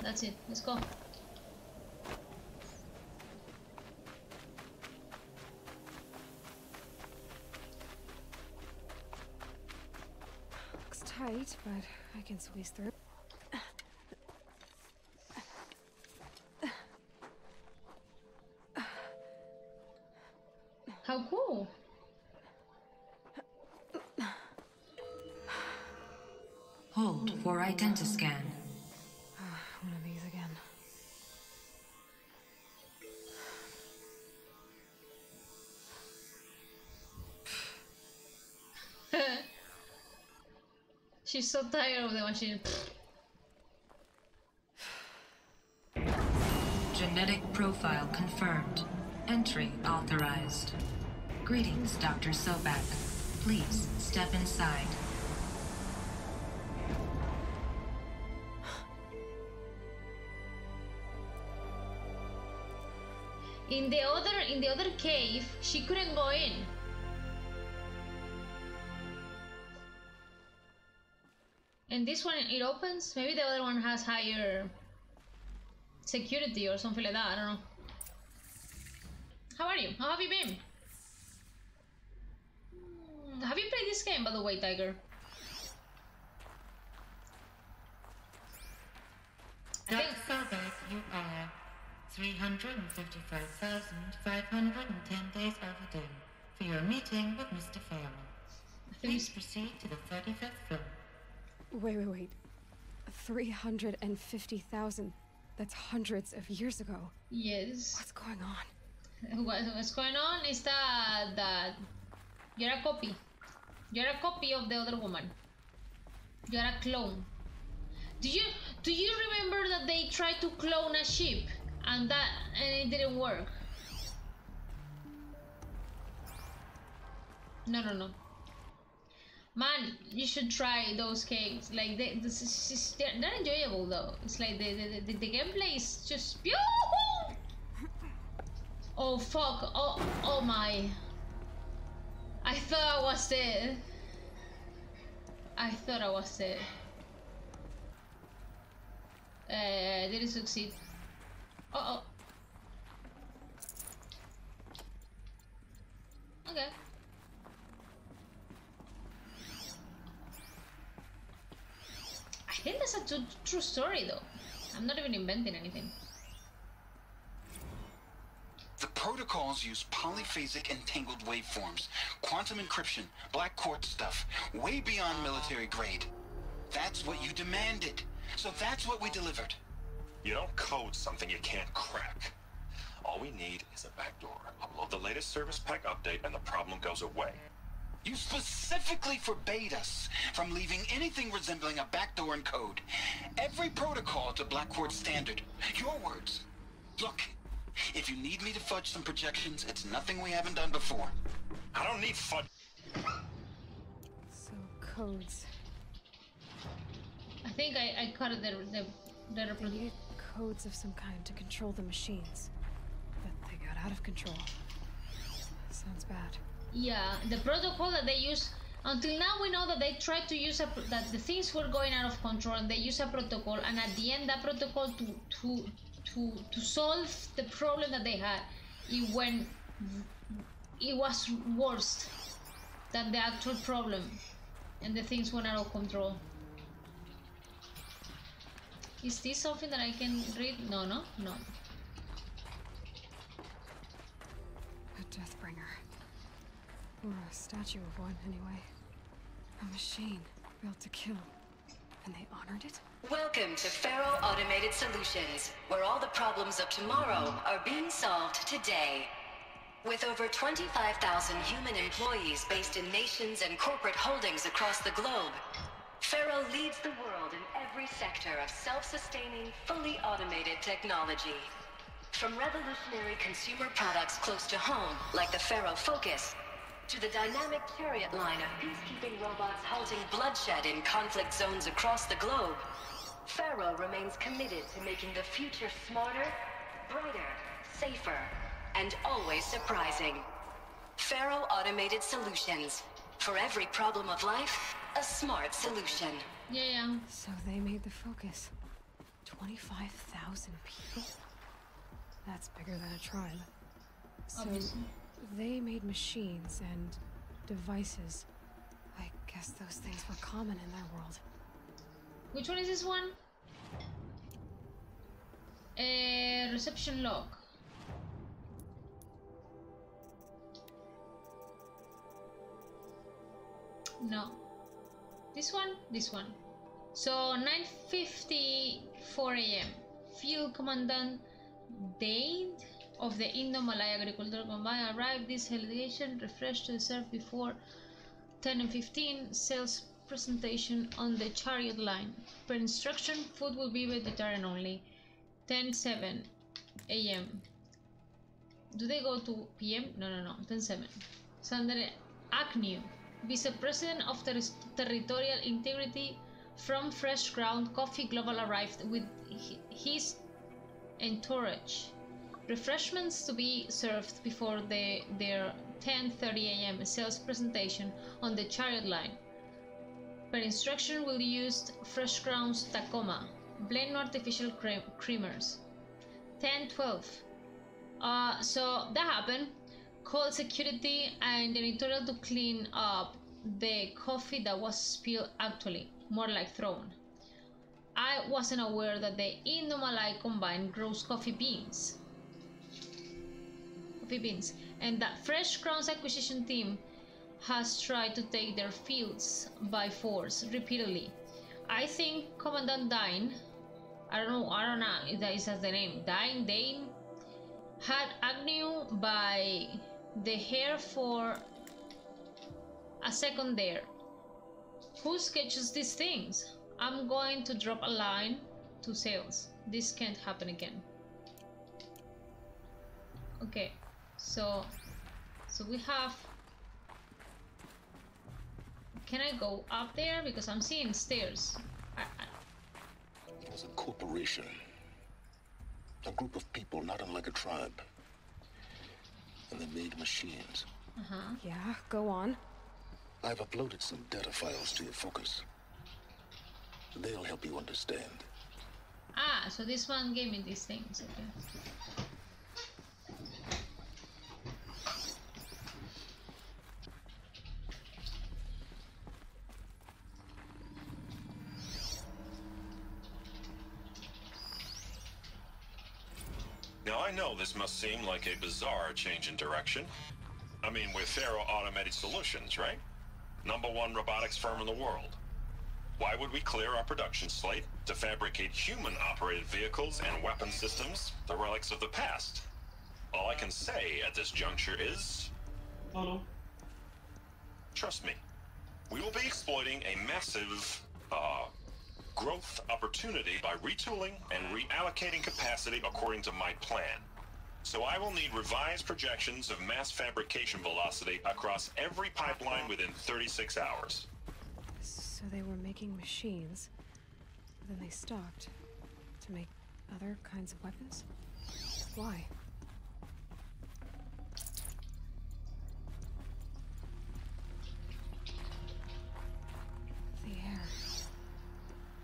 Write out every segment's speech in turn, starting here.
That's it. Let's go. Looks tight, but I can squeeze through. How cool. Hold for identiscan. One of these again. She's so tired of the machine. Genetic profile confirmed. Entry authorized. Greetings, Dr. Sobak. Please step inside. In the other cave, she couldn't go in. And this one, it opens. Maybe the other one has higher security or something like that. I don't know. How are you? How have you been? Have you played this game, by the way, Tiger? Dr. Sobek, you are 355,510 days overdue for your meeting with Mr. Farrell. Please proceed to the 35th floor. Wait. 350,000. That's hundreds of years ago. Yes. What's going on? What's going on is that you're a copy. You're a copy of the other woman. You're a clone. Do you remember that they tried to clone a ship and it didn't work? No. Man, you should try those games. Like they're enjoyable though. It's like the gameplay is just pew! Oh fuck! Oh my! I thought I was dead. Did it succeed? Oh. Okay. I think that's a true story though. I'm not even inventing anything. The protocols use polyphasic entangled waveforms, quantum encryption, black quartz stuff, way beyond military grade. That's what you demanded, so that's what we delivered. You don't code something you can't crack. All we need is a backdoor. Upload the latest service pack update and the problem goes away. You specifically forbade us from leaving anything resembling a backdoor in code. Every protocol to black quartz standard. Your words. Look. If you need me to fudge some projections, it's nothing we haven't done before. I don't need fudge. So, codes. I think I cut the They needed codes of some kind to control the machines. But they got out of control. Sounds bad. Yeah, the protocol that they use. Until now we know that they tried to use that the things were going out of control and they use a protocol, and at the end that protocol to solve the problem that they had, it was worse than the actual problem, and the things went out of control. Is this something that I can read? No. A Deathbringer. Or a statue of one, anyway. A machine built to kill. And they honored it? Welcome to Faro Automated Solutions, where all the problems of tomorrow are being solved today. With over 25,000 human employees based in nations and corporate holdings across the globe, Faro leads the world in every sector of self-sustaining, fully automated technology. From revolutionary consumer products close to home, like the Faro Focus, to the dynamic chariot line of peacekeeping robots halting bloodshed in conflict zones across the globe, Pharaoh remains committed to making the future smarter, brighter, safer, and always surprising. Pharaoh Automated Solutions. For every problem of life, a smart solution. Yeah. So they made the focus. 25,000 people? That's bigger than a tribe. So Obviously. they made machines and devices. I guess those things were common in their world. Which one is this one? Reception log. No. This one? This one. So 9:54 a.m. Field Commandant Dade of the Indo-Malay Agricultural Combine arrived. This delegation refreshed to serve before 10 and 15 sales presentation on the chariot line. Per instruction, food will be vegetarian only. 10:07 a.m. Do they go to p.m.? No. 10:07. Sander Agnew, Vice President of Territorial Integrity from Fresh Ground Coffee Global, arrived with his entourage. Refreshments to be served before their 10:30 a.m. sales presentation on the chariot line. Per instruction will use Fresh Grounds Tacoma, blend artificial creamers. 10:12. So that happened. Called security and editorial to clean up the coffee that was spilled, actually, more like thrown. I wasn't aware that the Indo-Malay Combine grows coffee beans, and that Fresh Grounds acquisition team has tried to take their fields by force repeatedly. I think Commandant Dane, I don't know if that is the name, Dane, had Agnew by the hair for a second there. Who schedules these things? I'm going to drop a line to sales. This can't happen again. Okay, so we have. Can I go up there? Because I'm seeing stairs. It was a corporation. A group of people not unlike a tribe. And they made machines. Yeah, go on. I've uploaded some data files to your focus. They'll help you understand. Ah, so this one gave me these things, okay. Now, I know this must seem like a bizarre change in direction. I mean, we're Pharaoh Automated Solutions, right? #1 robotics firm in the world. Why would we clear our production slate to fabricate human-operated vehicles and weapon systems, the relics of the past? All I can say at this juncture is... Trust me, we will be exploiting a massive, growth opportunity by retooling and reallocating capacity according to my plan. So I will need revised projections of mass fabrication velocity across every pipeline within 36 hours. So they were making machines, then they stopped to make other kinds of weapons? Why? The air.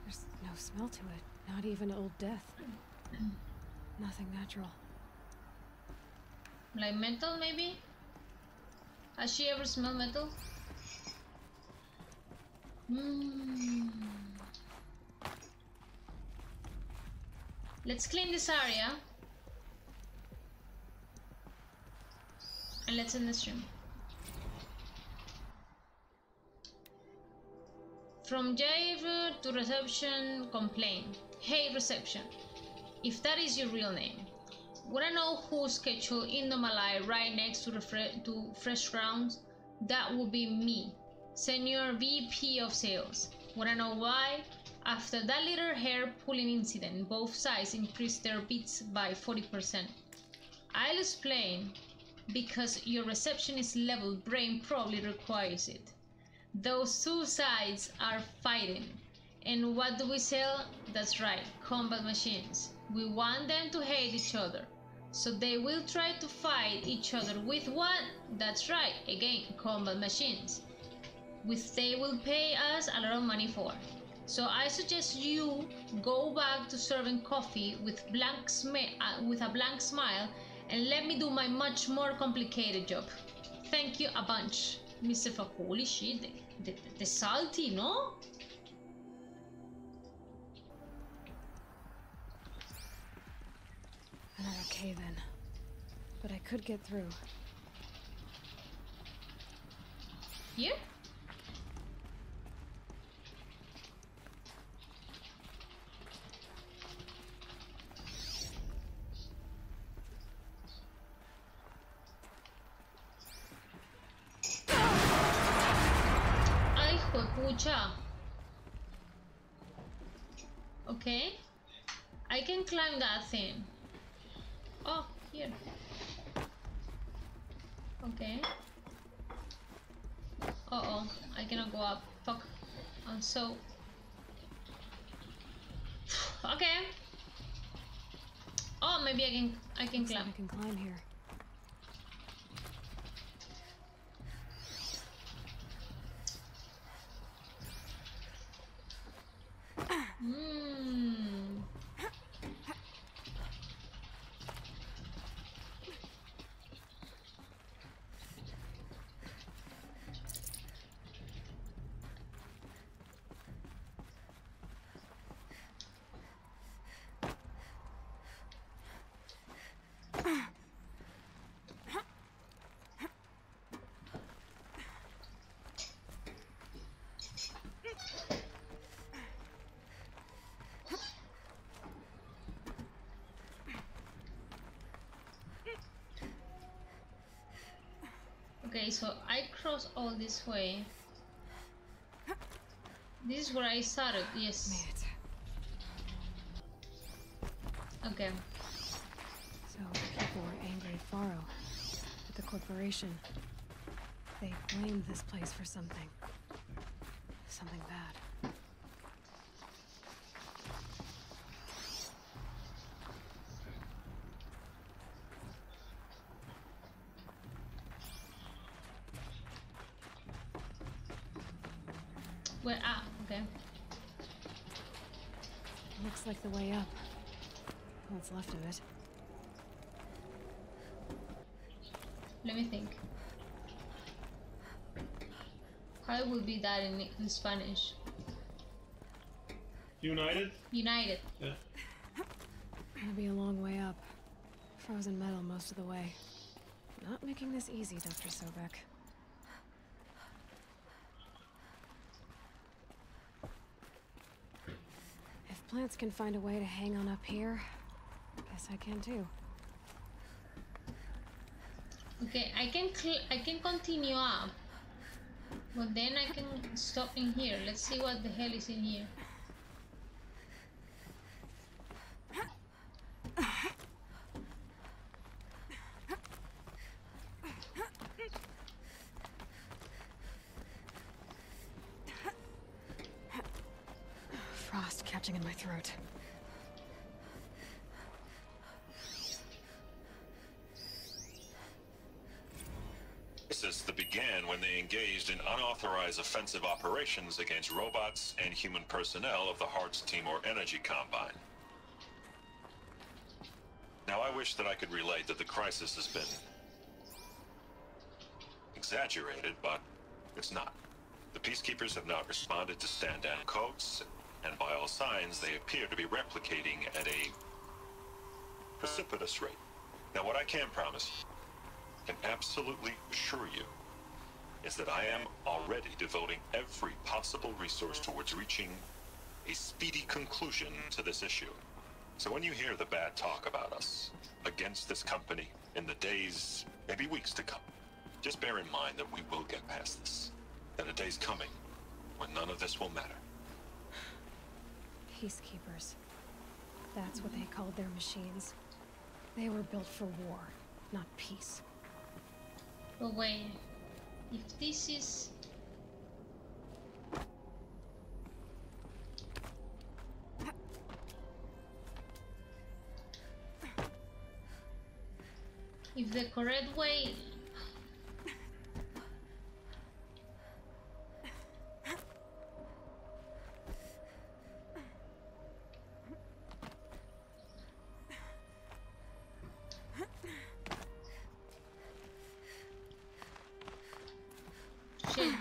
There's no smell to it, not even Old Death. Nothing natural. Like metal, maybe? Has she ever smelled metal? Let's clean this area. And let's end the stream. From Jairu to reception, complain. Hey reception, if that is your real name, wanna know who scheduled Indo-Malay right next to Fresh Grounds? That would be me, Senior VP of Sales. Wanna know why? After that little hair pulling incident, both sides increased their bids by 40%. I'll explain. Because your receptionist level brain probably requires it. Those two sides are fighting, And what do we sell? That's right, combat machines. We want them to hate each other. So they will try to fight each other with what? That's right, again, combat machines. Which they will pay us a lot of money for. So I suggest you go back to serving coffee with a blank smile and let me do my much more complicated job. Thank you a bunch, Mr. Fuck. Holy shit, the salty, no? Another cave-in, but I could get through. Here? Ay, juepucha. Okay. I can climb that thing. Oh, here. Okay. Uh-oh, I cannot go up. Fuck. I'm so... Okay. Oh, maybe I can climb. I can climb here. Okay, so I cross all this way. This is where I started, yes. Made it. Okay. So people were angry at Faro, at the corporation. They blamed this place for something. Something bad. Well, okay. Looks like the way up. What's left of it. Let me think. How would be that in Spanish? United? United. Yeah. It'll be a long way up. Frozen metal most of the way. Not making this easy, Dr. Sobek. If plants can find a way to hang on up here, guess I can too. Okay, I can continue up, but then I can stop in here. Let's see what the hell is in here. Frost catching in my throat. Crisis that began when they engaged in unauthorized offensive operations against robots and human personnel of the Hearts Timor Energy Combine. Now, I wish that I could relate that the crisis has been exaggerated, but it's not. The peacekeepers have not responded to stand-down codes, and by all signs, they appear to be replicating at a precipitous rate. Now, what I can promise you, can absolutely assure you, is that I am already devoting every possible resource towards reaching a speedy conclusion to this issue. So when you hear the bad talk about us against this company in the days, maybe weeks to come, just bear in mind that we will get past this. That a day's coming when none of this will matter. Peacekeepers. That's what they called their machines. They were built for war, not peace. But wait, if this is... If the correct way... Shit.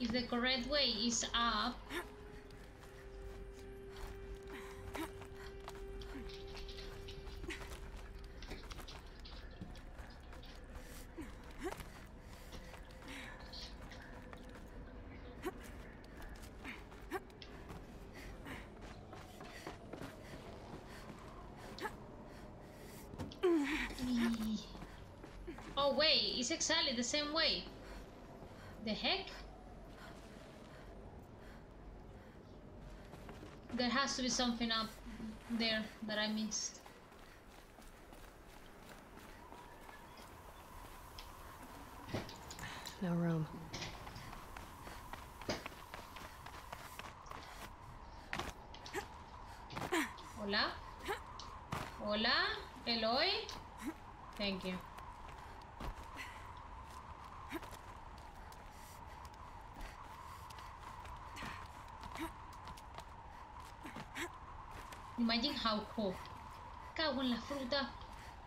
If the correct way is up... Oh wait, it's exactly the same way. The heck? There has to be something up there that I missed. No room. Hola? Hola? Eloy? Thank you. Imagine how cool. Cago en la fruta.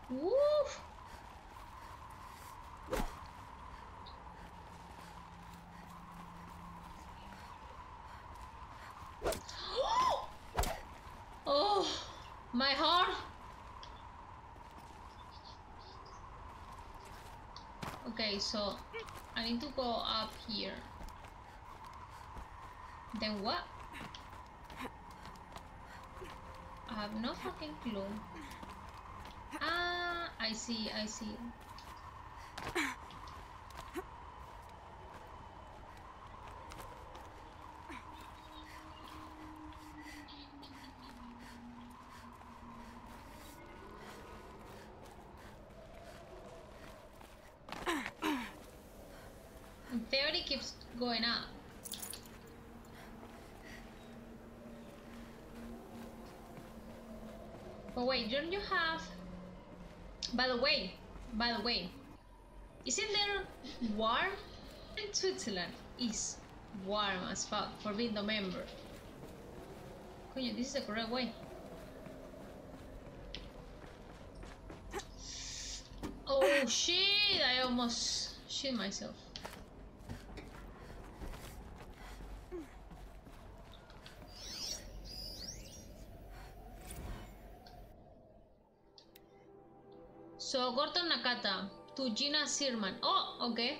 Woof. Oh, my heart. Okay, so I need to go up here. Then what? I have no fucking clue. Ah, I see, I see. In theory, keeps going up. But wait, don't you have... By the way, isn't there warm? In Switzerland is warm as fuck for being the member. Coño, this is the correct way. Oh shit, I almost shit myself. So, Gordon Nakata to Gina Sirman. Oh, okay.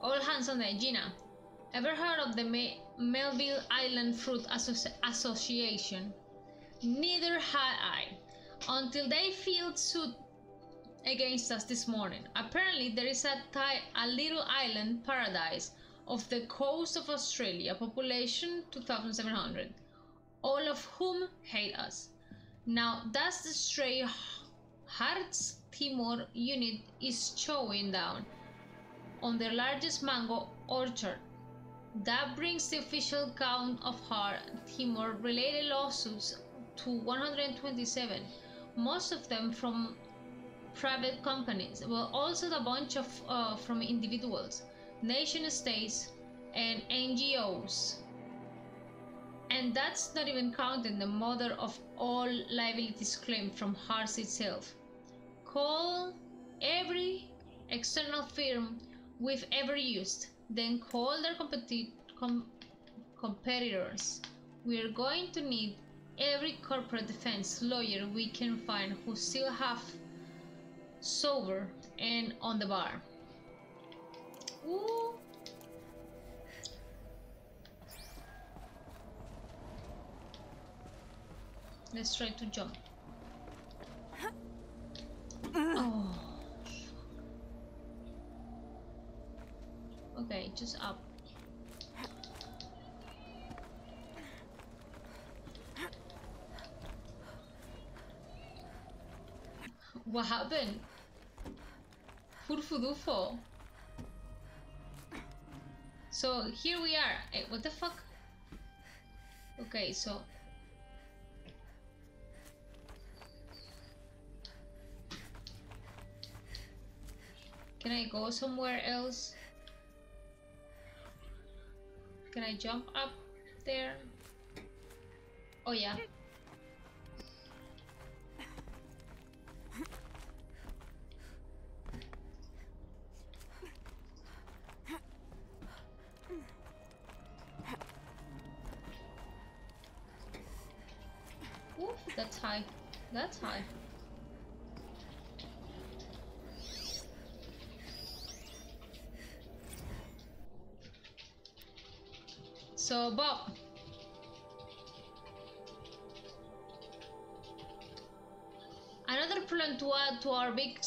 All hands on deck. Gina, ever heard of the Melville Island Fruit Association? Neither had I, until they filed suit against us this morning. Apparently, there is a little island paradise off the coast of Australia, population 2,700, all of whom hate us. Now, that's the stray Hearts Timor unit is chowing down on their largest mango orchard. That brings the official count of Heart Timor related lawsuits to 127, most of them from private companies, but also a bunch of from individuals, nation states, and NGOs. And that's not even counting the mother of all liabilities claimed from Hearts itself. Call every external firm we've ever used, then call their competitors. We're going to need every corporate defense lawyer we can find who's still half sober and on the bar. Ooh. Let's try to jump. Oh. Okay, just up. What happened? Furfudufo. So here we are. Hey, what the fuck? Okay, so Can I go somewhere else? Can I jump up there? Oh yeah. Oof, that's high. That's high. So, Bob. Another problem to add to our big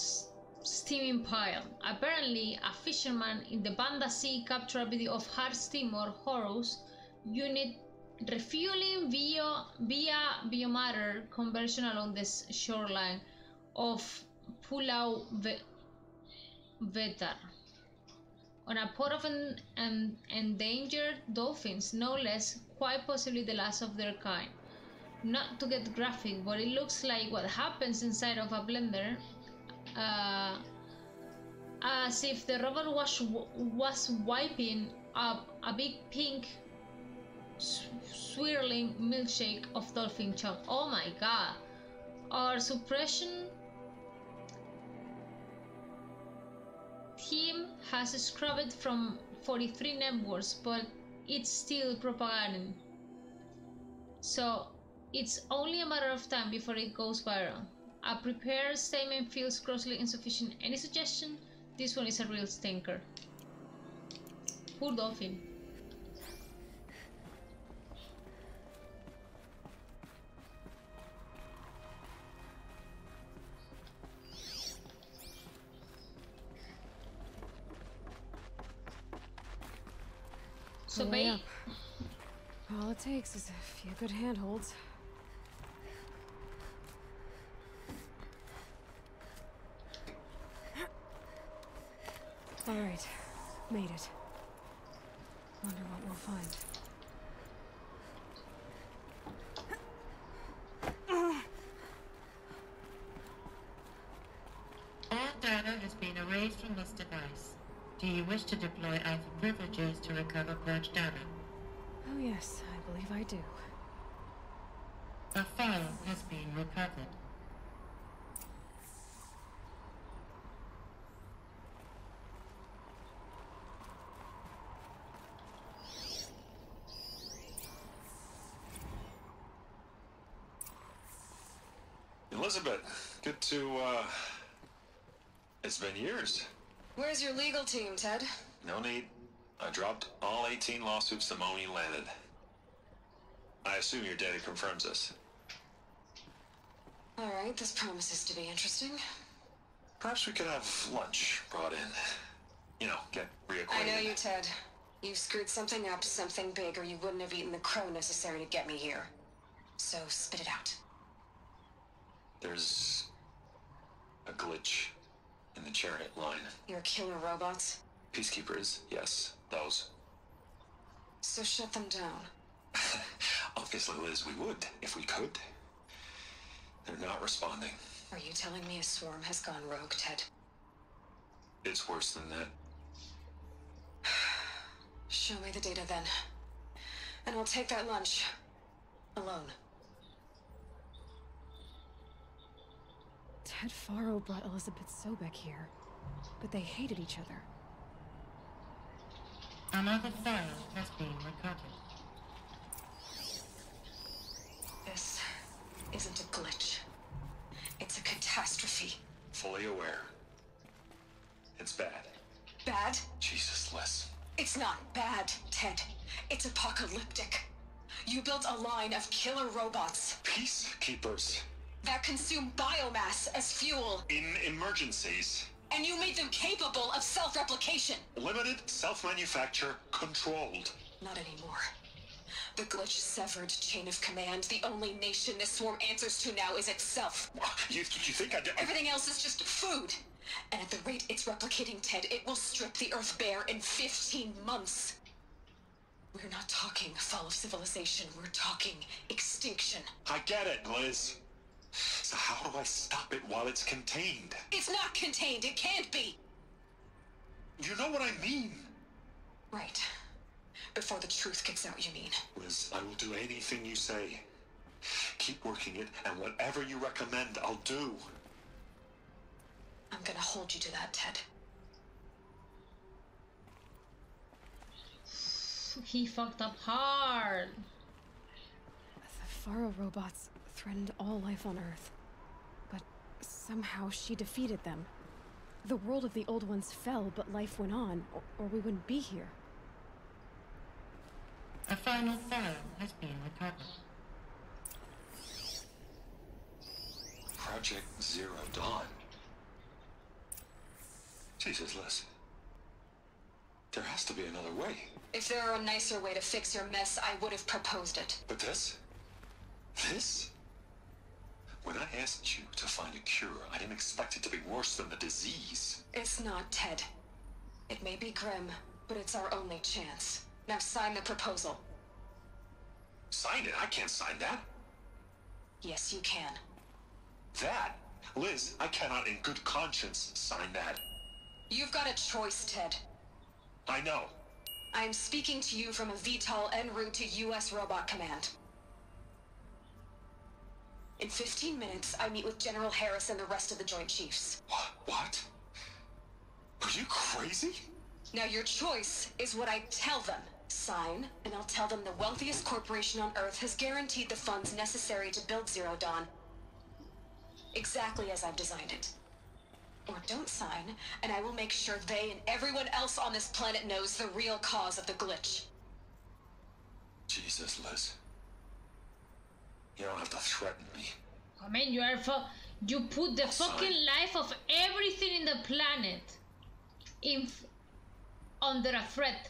steaming pile. Apparently, a fisherman in the Banda Sea captured a video of hard steamer Horus unit refueling via biomatter conversion along the shoreline of Pulau Vetar. On a pot of endangered dolphins, no less, quite possibly the last of their kind. Not to get graphic, but it looks like what happens inside of a blender, as if the robot was wiping up a big pink swirling milkshake of dolphin chunk. Oh my god. Our suppression team has scrubbed from 43 networks, but it's still propagating. So it's only a matter of time before it goes viral. A prepared statement feels grossly insufficient. Any suggestion? This one is a real stinker. Poor dolphin. So bait. All it takes is a few good handholds. All right, made it. Wonder what we'll find. All data has been erased from this device. Do you wish to deploy Alpha privileges to recover purged data? Oh yes, I believe I do. A file has been recovered. Elizabeth, good to, it's been years. Where's your legal team, Ted? No need. I dropped all 18 lawsuits the moment you landed. I assume your data confirms this. All right, this promises to be interesting. Perhaps we could have lunch brought in. You know, get reacquainted. I know you, Ted. You've screwed something up, something big, or you wouldn't have eaten the crow necessary to get me here. So spit it out. There's a glitch in the chariot line. Your killer robots? Peacekeepers, yes, those. So shut them down. Obviously, Liz, we would, if we could. They're not responding. Are you telling me a swarm has gone rogue, Ted? It's worse than that. Show me the data then. And I'll take that lunch. Alone. Ted Faro brought Elizabeth Sobek here, but they hated each other. Another file has been recovered. This isn't a glitch. It's a catastrophe. Fully aware. It's bad. Bad? Jesus, Liz. It's not bad, Ted. It's apocalyptic. You built a line of killer robots Peacekeepers. that consume biomass as fuel, In emergencies. and you made them capable of self-replication. Limited, self-manufacture, controlled. Not anymore. The glitch severed chain of command. The only nation this swarm answers to now is itself. You think I did? Everything else is just food. And at the rate it's replicating, Ted, it will strip the Earth bare in 15 months. We're not talking fall of civilization. We're talking extinction. I get it, Liz. So how do I stop it while it's contained? It's not contained. It can't be. You know what I mean. Right. Before the truth gets out, you mean? Liz, I will do anything you say. Keep working it, and whatever you recommend, I'll do. I'm gonna hold you to that, Ted. He fucked up hard. The Faro robots threatened all life on Earth. But somehow she defeated them. The world of the old ones fell, but life went on, or we wouldn't be here. A final file has been recovered. Project Zero Dawn. Jesus, Liz. There has to be another way. If there were a nicer way to fix your mess, I would have proposed it. But this? This? When I asked you to find a cure, I didn't expect it to be worse than the disease. It's not, Ted. It may be grim, but it's our only chance. Now sign the proposal. Sign it? I can't sign that. Yes, you can. That? Liz, I cannot in good conscience sign that. You've got a choice, Ted. I know. I am speaking to you from a VTOL en route to U.S. Robot Command. In 15 minutes, I meet with General Harris and the rest of the Joint Chiefs. What? Are you crazy? Now your choice is what I tell them. Sign, and I'll tell them the wealthiest corporation on Earth has guaranteed the funds necessary to build Zero Dawn. Exactly as I've designed it. Or don't sign, and I will make sure they and everyone else on this planet knows the real cause of the glitch. Jesus, Liz. You don't have to threaten me. I mean, you put the fucking life of everything in the planet under a threat.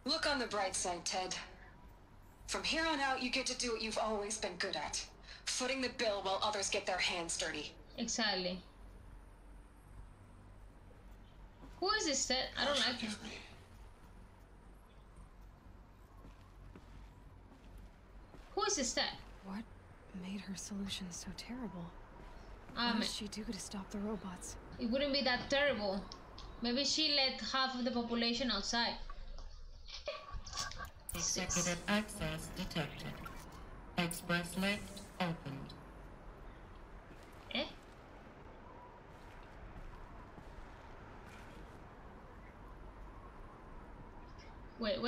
Look on the bright side, Ted. From here on out, you get to do what you've always been good at. Footing the bill while others get their hands dirty. Exactly. Who is this, Ted? I don't like him. Who is this, Ted? What made her solution so terrible? What did she do to stop the robots? It wouldn't be that terrible. Maybe she let half of the population outside. Executive access detected. Express lift opened. Eh? Wait.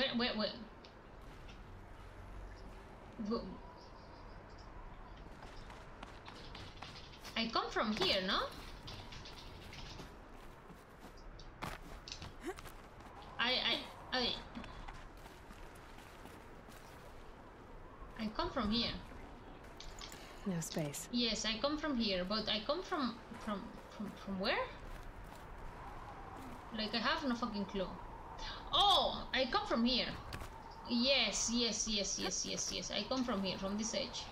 I come from here, no? I come from here. No space. Yes, I come from here, but I come from where? Like, I have no fucking clue. Oh, I come from here. Yes. I come from here, from this edge.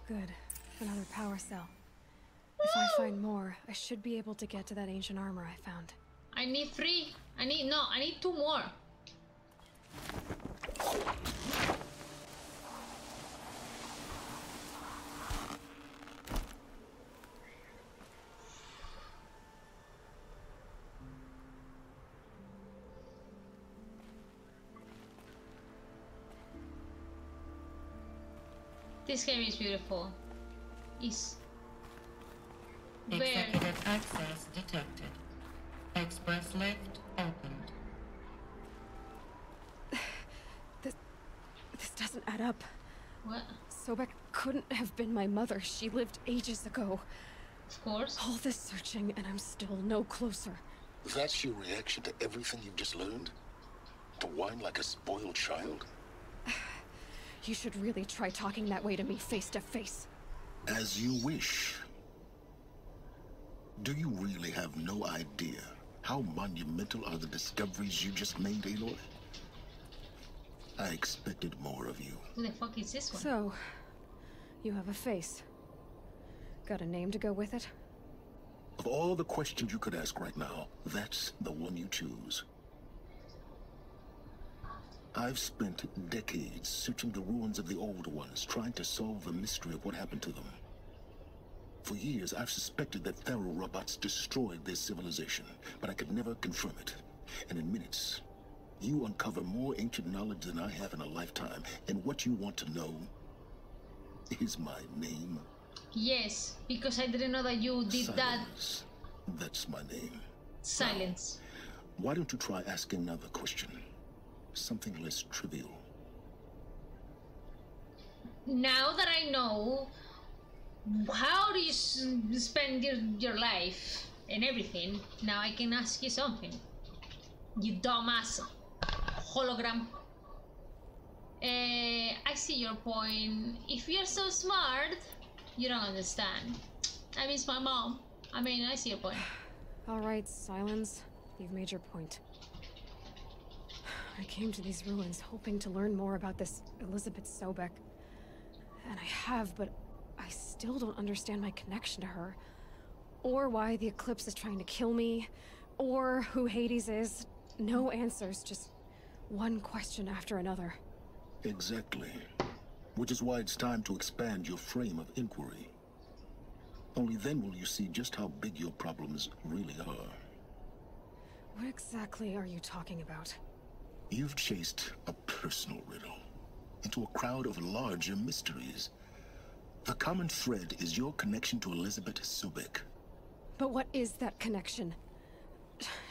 Good. Another power cell. If I find more, I should be able to get to that ancient armor I found. I need 3. I need 2 more. This game is beautiful. It's very... Executive access detected. Express lift opened. This doesn't add up. What? Sobek couldn't have been my mother. She lived ages ago. Of course. All this searching and I'm still no closer. That's your reaction to everything you've just learned? To whine like a spoiled child? You should really try talking that way to me face to face. As you wish. Do you really have no idea how monumental are the discoveries you just made, Aloy? I expected more of you. Who the fuck is this one? So, you have a face. Got a name to go with it? Of all the questions you could ask right now, that's the one you choose. I've spent decades searching the ruins of the old ones, trying to solve the mystery of what happened to them. For years, I've suspected that Thero robots destroyed their civilization, but I could never confirm it. And in minutes, you uncover more ancient knowledge than I have in a lifetime. And what you want to know is my name. Yes, because I didn't know that you did Silence. That's my name. Silence. Now, why don't you try asking another question? Something less trivial. Now that I know, how do you spend your life and everything, now I can ask you something. You dumbass hologram. I see your point. If you're so smart, you don't understand. I miss my mom. I mean, I see your point. Alright, Silence. You've made your point. I came to these ruins hoping to learn more about this Elizabeth Sobek. And I have, but I still don't understand my connection to her. Or why the Eclipse is trying to kill me. Or who Hades is. No answers, just one question after another. Exactly. Which is why it's time to expand your frame of inquiry. Only then will you see just how big your problems really are. What exactly are you talking about? You've chased a personal riddle into a crowd of larger mysteries. The common thread is your connection to Elizabeth Sobek. But what is that connection?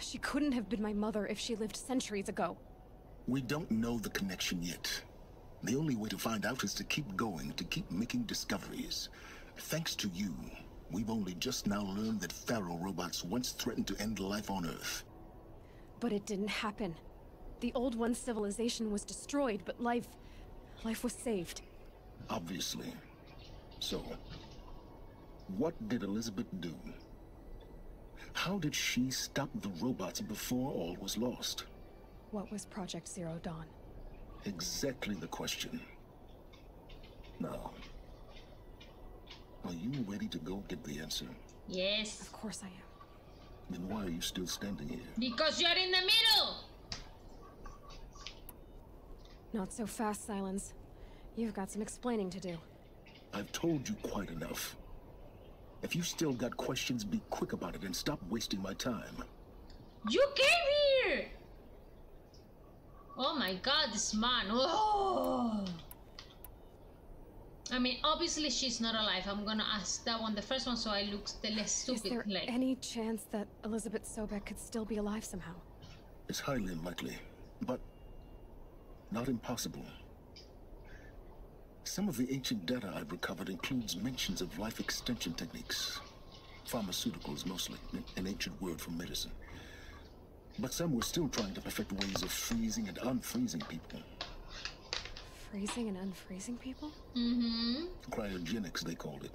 She couldn't have been my mother if she lived centuries ago. We don't know the connection yet. The only way to find out is to keep going, to keep making discoveries. Thanks to you, we've only just now learned that Thero robots once threatened to end life on Earth. But it didn't happen. The Old One's civilization was destroyed, but life was saved. Obviously. So, what did Elizabeth do? How did she stop the robots before all was lost? What was Project Zero Dawn? Exactly the question. Now, are you ready to go get the answer? Yes. Of course I am. Then why are you still standing here? Because you're in the middle! Not so fast, Silence. You've got some explaining to do. I've told you quite enough. If you still got questions, be quick about it and stop wasting my time. You came here! Oh my god, this man. Oh. I mean, obviously she's not alive. I'm gonna ask that one, the first one, so I look the less stupid. Is there like any chance that Elizabeth Sobek could still be alive somehow? It's highly unlikely, but not impossible. Some of the ancient data I've recovered includes mentions of life extension techniques. Pharmaceuticals, mostly, an ancient word for medicine. But some were still trying to perfect ways of freezing and unfreezing people. Freezing and unfreezing people? Mm-hmm. Cryogenics, they called it.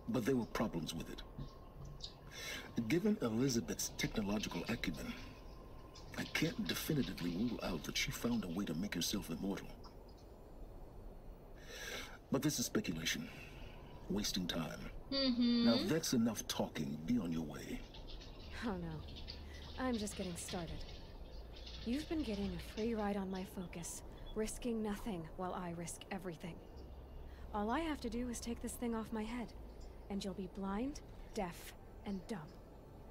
But there were problems with it. Given Elizabeth's technological acumen, I can't definitively rule out that she found a way to make herself immortal. But this is speculation. Wasting time. Mm-hmm. Now, if that's enough talking, be on your way. Oh no. I'm just getting started. You've been getting a free ride on my focus, risking nothing while I risk everything. All I have to do is take this thing off my head, and you'll be blind, deaf, and dumb.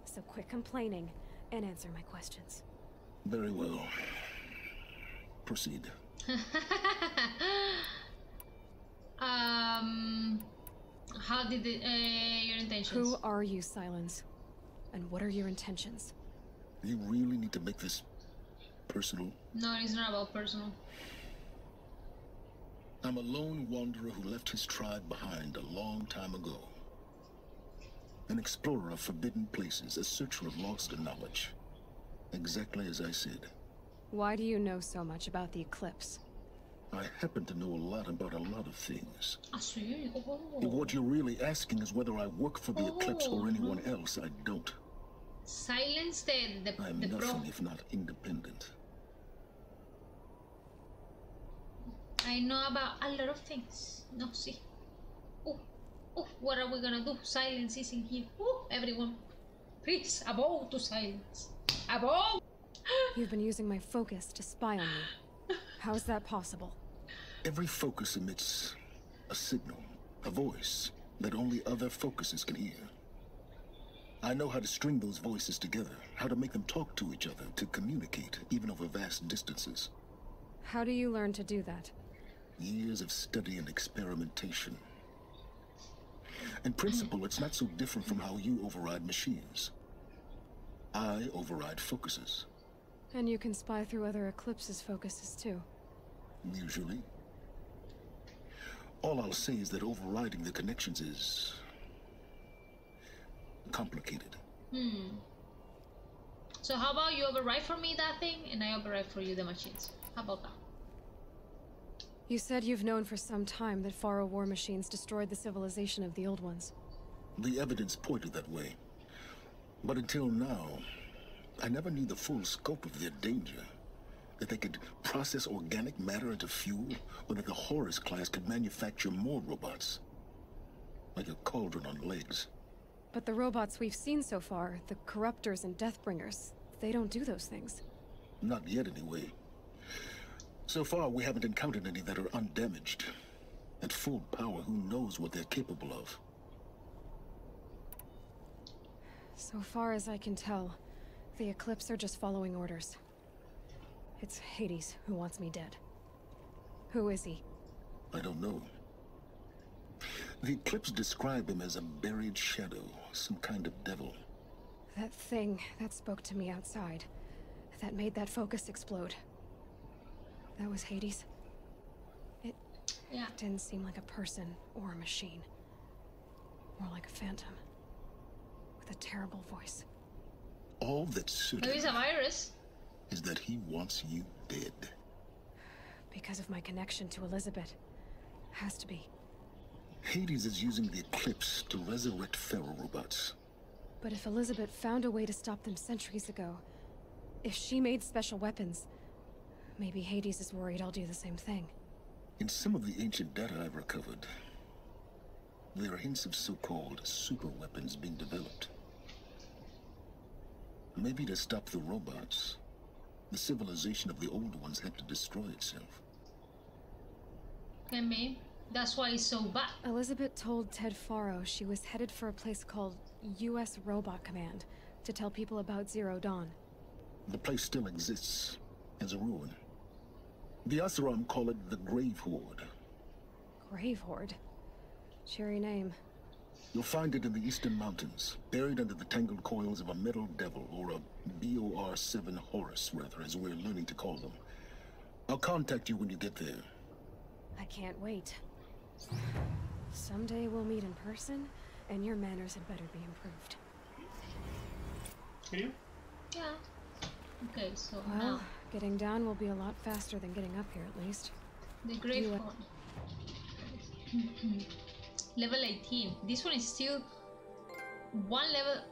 So quit complaining and answer my questions. Very well. Proceed. How did your intentions? Who are you, Silence? And what are your intentions? You really need to make this personal? No, it's not about personal. I'm a lone wanderer who left his tribe behind a long time ago. An explorer of forbidden places, a searcher of lost knowledge. Exactly as I said. Why do you know so much about the Eclipse? I happen to know a lot about a lot of things. Ah, sí. Oh. If what you're really asking is whether I work for the Eclipse or anyone else, I don't. Silence the I'm pro. nothing if not independent. I know about a lot of things. No, see. Oh, what are we gonna do? Silence is in here. Oh, everyone. Please, above to silence. Above! You've been using my focus to spy on me. How is that possible? Every focus emits a signal, a voice that only other focuses can hear. I know how to string those voices together, how to make them talk to each other, to communicate, even over vast distances. How do you learn to do that? Years of study and experimentation. In principle, it's not so different from how you override machines. I override focuses. And you can spy through other Eclipse's focuses too. Usually. All I'll say is that overriding the connections is complicated. So how about you override for me that thing, and I override for you the machines? How about that? You said you've known for some time that Faro war machines destroyed the civilization of the Old Ones. The evidence pointed that way. But until now, I never knew the full scope of their danger. That they could process organic matter into fuel, or that the Horus class could manufacture more robots. Like a cauldron on legs. But the robots we've seen so far, the Corruptors and Deathbringers, they don't do those things. Not yet, anyway. So far, we haven't encountered any that are undamaged. At full power, who knows what they're capable of? So far as I can tell, the Eclipse are just following orders. It's Hades who wants me dead. Who is he? I don't know. The Eclipse described him as a buried shadow, some kind of devil. That thing that spoke to me outside, that made that focus explode. That was Hades? It didn't seem like a person or a machine. More like a phantom. With a terrible voice. All that's certain Maybe it's a virus. is that he wants you dead. Because of my connection to Elizabeth. Has to be. Hades is using the Eclipse to resurrect Pharaoh robots. But if Elizabeth found a way to stop them centuries ago, if she made special weapons, maybe Hades is worried I'll do the same thing. In some of the ancient data I've recovered, there are hints of so-called super weapons being developed. Maybe to stop the robots, the civilization of the old ones had to destroy itself. Can be. That's why it's so bad. Elizabeth told Ted Faro she was headed for a place called US Robot Command to tell people about Zero Dawn. The place still exists as a ruin. The Asaram call it the Grave Horde. Grave Horde? Cheery name. You'll find it in the Eastern Mountains, buried under the tangled coils of a metal devil, or a BOR-7 Horus, rather, as we're learning to call them. I'll contact you when you get there. I can't wait. Someday we'll meet in person, and your manners had better be improved. Yeah. Okay, so Well, now getting down will be a lot faster than getting up here, at least. the grave you- one. Level 18. This one is still one level